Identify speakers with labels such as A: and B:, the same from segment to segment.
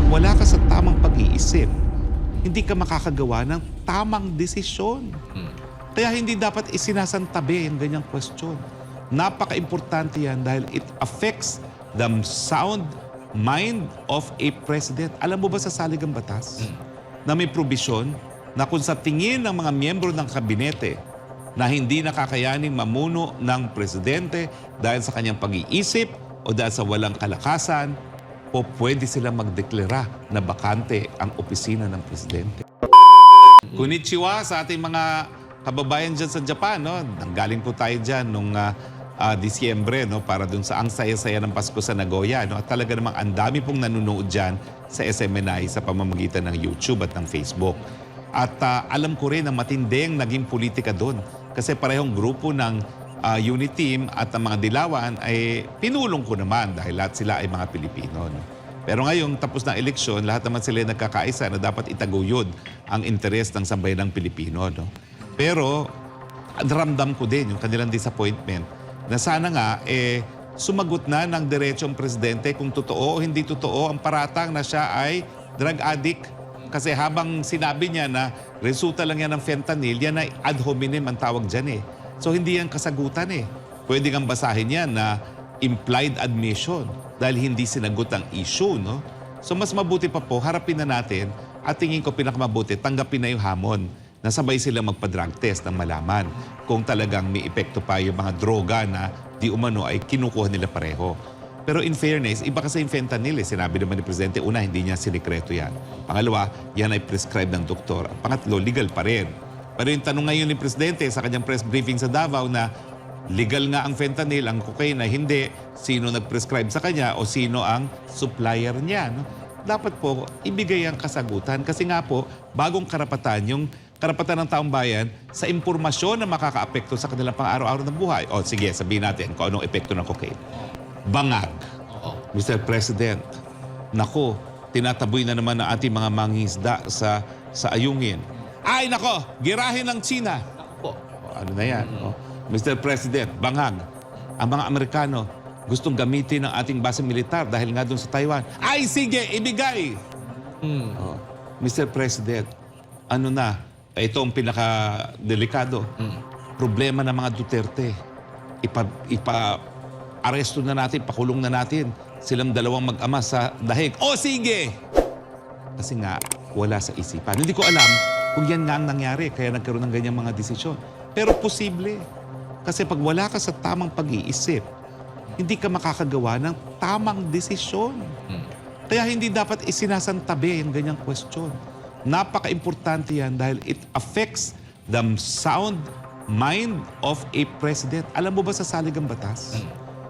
A: pag wala ka sa tamang pag-iisip, hindi ka makakagawa ng tamang desisyon. Kaya hindi dapat isinasantabi ang ganyang question. Napaka-importante yan dahil it affects the sound mind of a president. Alam mo ba sa saligang batas na may probisyon na kung sa tingin ng mga miyembro ng kabinete na hindi nakakayaning mamuno ng presidente dahil sa kanyang pag-iisip o dahil sa walang kalakasan, o pwede silang magdeklara na bakante ang opisina ng presidente. Konnichiwa sa ating mga kababayan dyan sa Japan. No? Nanggaling po tayo dyan nung Disyembre, no? Para dun sa ang saya-saya ng Pasko sa Nagoya. No? At talaga namang ang dami pong nanonood dyan sa SMNI sa pamamagitan ng YouTube at ng Facebook. At alam ko rin na matinding naging politika doon. Kasi parehong grupo ng unit team at ang mga dilawan ay pinulong ko naman dahil lahat sila ay mga Pilipino. No? Pero ngayon, tapos ng eleksyon, lahat naman sila nagkakaisa na dapat itaguyod ang interes ng sambayanang Pilipino. No? Pero ramdam ko din yung kanilang disappointment na sana nga sumagot na ng diretso ang presidente kung totoo o hindi totoo ang paratang na siya ay drug addict. Kasi habang sinabi niya na resulta lang yan ng fentanyl, yan ay ad hominem ang tawag dyan eh. So hindi yan kasagutan eh. Pwede kang basahin yan na implied admission dahil hindi sinagot ang issue, no? So mas mabuti pa po, harapin na natin at tingin ko pinakamabuti, tanggapin na yung hamon na sabay sila magpa-drug test ng malaman kung talagang may epekto pa yung mga droga na di umano ay kinukuha nila pareho. Pero in fairness, iba kasi yung fentanyl eh. Sinabi naman ni Presidente, una, hindi niya sinikreto yan. Pangalawa, yan ay prescribed ng doktor. Ang pangatlo, legal pa rin. Pero yung tanong ngayon ni Presidente sa kanyang press briefing sa Davao na legal nga ang fentanyl, ang cocaine na hindi, sino nag-prescribe sa kanya o sino ang supplier niya. No? Dapat po ibigay ang kasagutan kasi nga po bagong karapatan, yung karapatan ng taong bayan sa impormasyon na makakaapekto sa kanilang pang-araw-araw na buhay. O sige, sabihin natin kung anong epekto ng cocaine. Bangag. Mr. President, nako, tinataboy na naman ang ating mga mangingisda sa ayungin. Ay nako, girahin ng China. O, ano na yan? Mr. President, bangag. Ang mga Amerikano gustong gamitin ang ating base militar dahil nga doon sa Taiwan. Ay sige, ibigay! Mr. President, ano na, ito ang pinaka-delikado. Problema ng mga Duterte. Aresto na natin, pakulong na natin silang dalawang mag-ama sa dahig. O sige! Kasi nga, wala sa isipan. Hindi ko alam kung yan nga ang nangyari, kaya nagkaroon ng ganyang mga desisyon. Pero posible. Kasi pag wala ka sa tamang pag-iisip, hindi ka makakagawa ng tamang desisyon. Kaya hindi dapat isinasantabi ang ganyang question. Napaka-importante yan dahil it affects the sound mind of a president. Alam mo ba sa saligang batas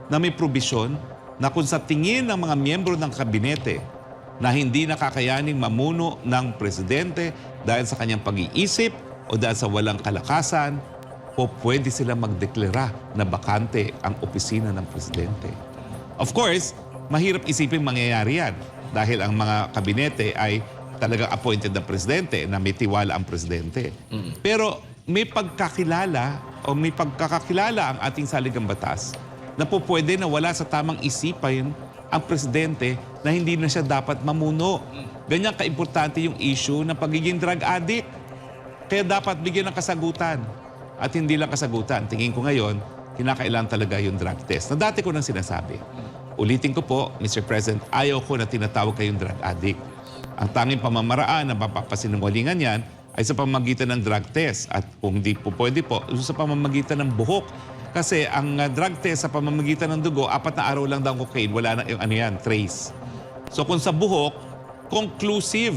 A: na may probisyon na kung sa tingin ng mga miyembro ng kabinete na hindi nakakayaning mamuno ng presidente dahil sa kanyang pag-iisip o dahil sa walang kalakasan, o pwede silang magdeklara na bakante ang opisina ng presidente. Of course, mahirap isipin mangyayari yan dahil ang mga kabinete ay talagang appointed ng presidente na may tiwala ang presidente. Pero may pagkakilala o may pagkakakilala ang ating saligang batas na po pwede na wala sa tamang isipan ang presidente na hindi na siya dapat mamuno. Ganyan kaimportante yung issue ng pagiging drug addict. Kaya dapat bigyan ng kasagutan. At hindi lang kasagutan. Tingin ko ngayon, kinakailangan talaga yung drug test. Na dati ko nang sinasabi. Ulitin ko po, Mr. President, ayaw ko na tinatawag kayong drug addict. Ang tanging pamamaraan na papasinungalingan yan ay sa pamamagitan ng drug test. At kung hindi po pwede po, sa pamamagitan ng buhok. Kasi ang drug test sa pamamagitan ng dugo, 4 na araw lang daw cocaine, wala na yung trace. So kung sa buhok, conclusive.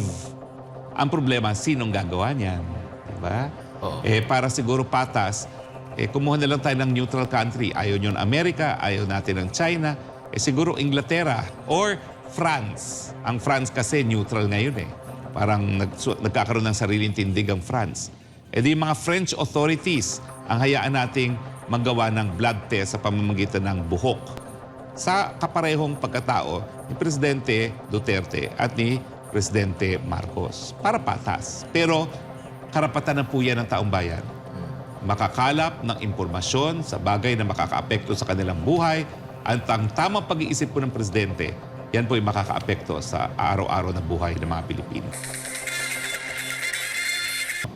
A: Ang problema, sinong gagawa niyan? Diba? Para siguro patas, kumuha na lang tayo ng neutral country. Ayaw nyo ng Amerika, ayaw natin ng China. Siguro Inglaterra or France. Ang France kasi neutral ngayon eh. Parang nagkakaroon ng sariling tindig ang France. Di mga French authorities ang hayaan nating magawa ng blood test sa pamamagitan ng buhok sa kaparehong pagkatao ni Presidente Duterte at ni Presidente Marcos. Para patas. Pero karapatan na po yan ng taong bayan. Makakalap ng impormasyon sa bagay na makakaapekto sa kanilang buhay at ang tamang pag-iisip po ng Presidente yan po yung makakaapekto sa araw-araw na buhay ng mga Pilipino.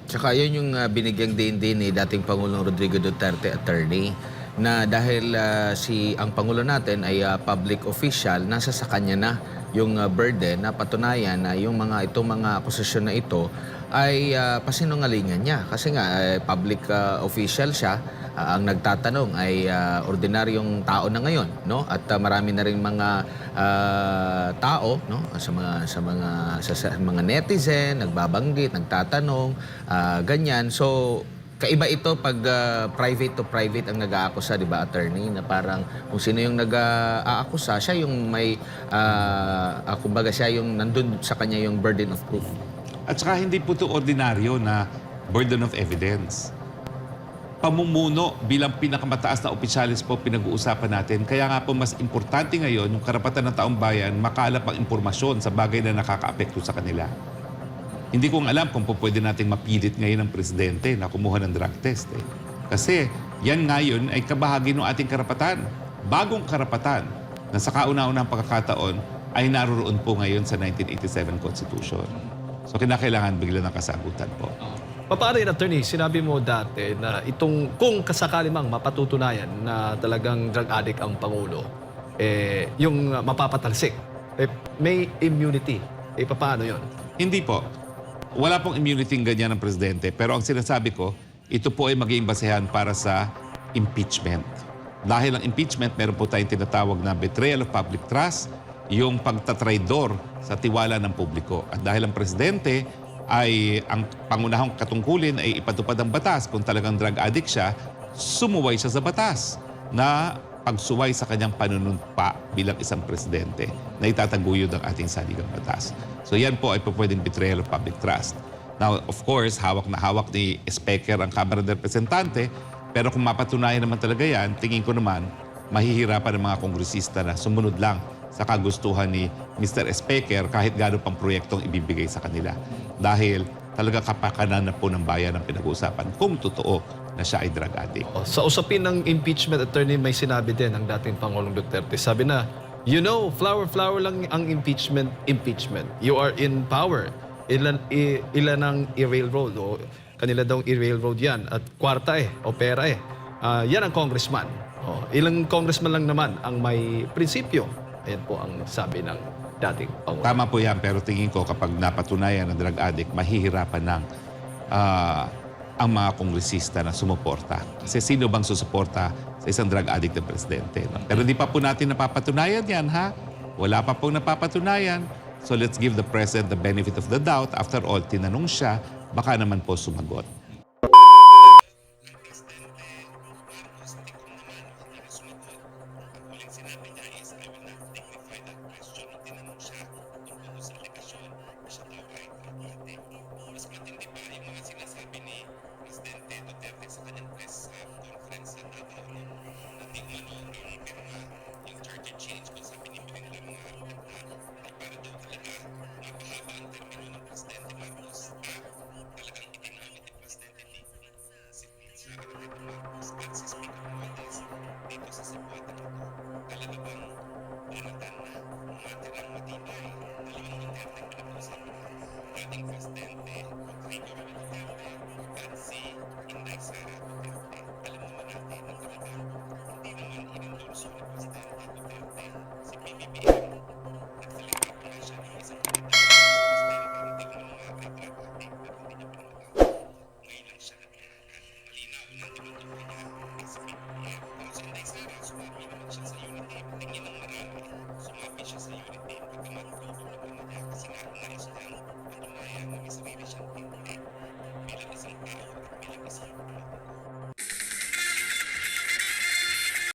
B: Tsaka yun yung binigyang din ni dating Pangulong Rodrigo Duterte, attorney, na dahil ang Pangulo natin ay public official, nasa sa kanya na yung burden na patunayan na itong mga akusasyon na ito ay pasinungalingan niya. Kasi nga, public official siya, ang nagtatanong ay ordinaryong tao na ngayon, no? At marami na rin mga tao, no? Sa mga netizen nagbabanggit, nagtatanong, ganyan. So kaiba ito pag private to private ang nag-aakusa, di ba, attorney? Na parang kung sino yung nag-aakusa, siya yung may, kumbaga siya yung nandun sa kanya yung burden of proof.
A: At saka hindi po ito ordinaryo na burden of evidence. Pamumuno bilang pinakamataas na opisyalis po pinag-uusapan natin. Kaya nga po mas importante ngayon yung karapatan ng taong bayan makalap ang impormasyon sa bagay na nakakaapekto sa kanila. Hindi ko alam kung po pwede nating mapilit ngayon ng presidente na kumuha ng drug test. Kasi yan ngayon ay kabahagi ng ating karapatan. Bagong karapatan na sa kauna-unang pagkakataon ay naroon po ngayon sa 1987 Constitution. So kinakailangan bigla ng kasagutan po.
C: Paano yun, attorney? Sinabi mo dati na kung kasakali mang mapatutunayan na talagang drug addict ang Pangulo, yung mapapatalsik, may immunity. Paano yun?
A: Hindi po. Wala pong immunity ganyan ng presidente. Pero ang sinasabi ko, ito po ay magiging basehan para sa impeachment. Dahil ang impeachment, meron po tayong tinatawag na betrayal of public trust, yung pagtatraidor sa tiwala ng publiko. At dahil ang presidente ay ang pangunahang katungkulin ay ipatupad ang batas, kung talagang drug addict siya, sumuway siya sa batas na pagsuway sa kanyang panunumpa bilang isang presidente na itataguyod ang ating saligang batas. So yan po ay pwedeng betrayal of public trust. Now, of course, hawak na hawak ni Speaker ang Kamara ng Representante, pero kung mapatunayan naman talaga yan, tingin ko naman, mahihirapan ng mga kongresista na sumunod lang sa kagustuhan ni Mr. Speaker kahit gaano pang proyektong ibibigay sa kanila. Dahil talaga kapakanan na po ng bayan ang pinag-uusapan kung totoo na siya ay drug addict.
C: Sa usapin ng impeachment, attorney, may sinabi din ang dating Pangulong Duterte. Sabi na, flower lang ang impeachment. You are in power. Ilan ang i-railroad. O kanila daw i-railroad yan. At kwarta o pera yan ang congressman. Ilang congressman lang naman ang may prinsipyo. Ayan po ang sabi ng dating Pangulo.
A: Tama po yan, pero tingin ko kapag napatunayan ng drug addict, mahihirapan ng ang mga kongresista na sumuporta. Kasi sino bang susuporta sa isang drug addict na presidente? No? Pero di pa po natin napapatunayan yan, ha? Wala pa pong napapatunayan. So let's give the president the benefit of the doubt. After all, tinanong siya, baka naman po sumagot.